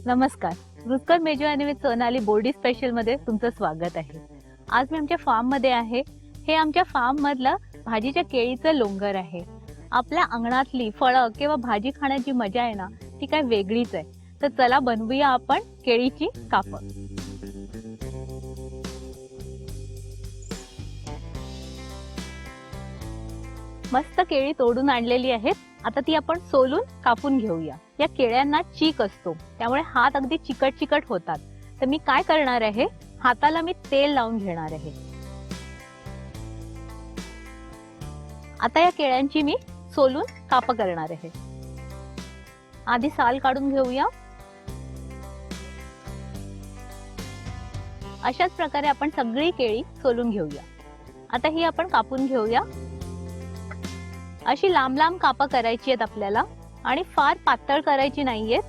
नमस्कार. रुचकर मेजवानी विथ सोनाली बोर्डी स्पेशल मध्ये तुमचं स्वागत आहे. आज मी आमच्या फार्म मध्ये आहे. हे आमच्या फार्म मधलं भाजीच्या केळीचं लोंगर आहे. आपल्या अंगणातली फळं किंवा भाजी खाण्याची मजा आहे ना, ती काय वेगळीच आहे. तर चला बनवूया आपण केळीची कापं. मस्त केळी तोडून आणलेली आहेत. आता ती आपण सोलून कापून घेऊया. या केळ्यांना चीक असतो, त्यामुळे हात अगदी चिकट चिकट होतात. तर मी काय करणार आहे, हाताला मी तेल लावून घेणार आहे. आता या केळ्यांची मी सोलून कापं करणार आहे. आधी साल काढून घेऊया. अशाच प्रकारे आपण सगळी केळी सोलून घेऊया. आता ही आपण कापून घेऊया. अशी लांब लांब कापं करायची आहेत आपल्याला आणि फार पातळ करायची नाहीयेत.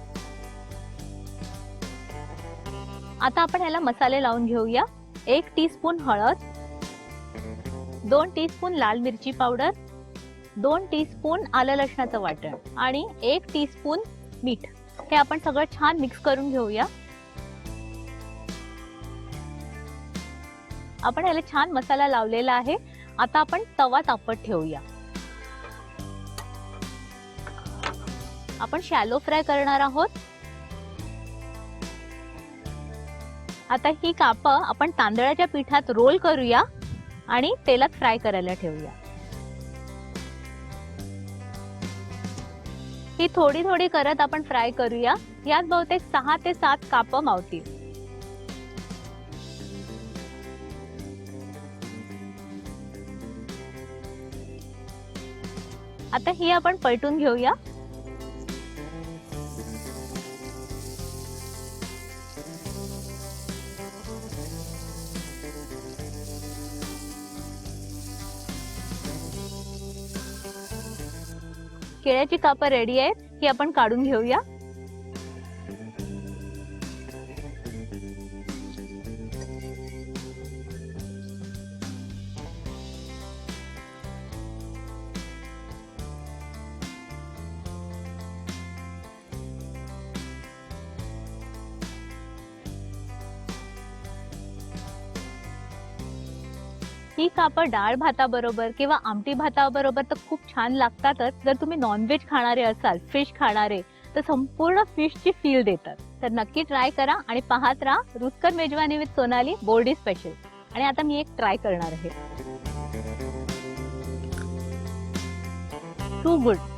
आता आपण ह्याला मसाले लावून घेऊया. 1 टीस्पून हळद, 2 टीस्पून लाल मिरची पावडर, 2 टीस्पून आलं लसणाचं वाटण आणि 1 टीस्पून मीठ. हे आपण सगळं छान मिक्स करून घेऊया. आपण ह्याला छान मसाला लावलेला आहे. आता आपण तवा तापत ठेवूया. आपण शॅलो फ्राय करणार आहोत. आता ही कापं आपण तांदळाच्या पिठात रोल करूया आणि तेलात फ्राय करायला ठेवूया. ही थोडी थोडी करत आपण फ्राय करूया. यात बहुतेक 6 ते 7 कापं मावतील. आता ही आपण पलटून घेऊया. केळ्याची कापं रेडी आहेत. ही आपण काढून घेऊया. ही कापं डाळ भाताबरोबर किंवा आमटी भाताबरोबर तर खूप छान लागतातच. जर तुम्ही नॉनव्हेज खाणारे असाल, फिश खाणारे, तर संपूर्ण फिशची फील देतात. तर नक्की ट्राय करा आणि पाहत राहा रुचकर मेजवानी विथ सोनाली बोर्डी स्पेशल. आणि आता मी एक ट्राय करणार आहे. Too good.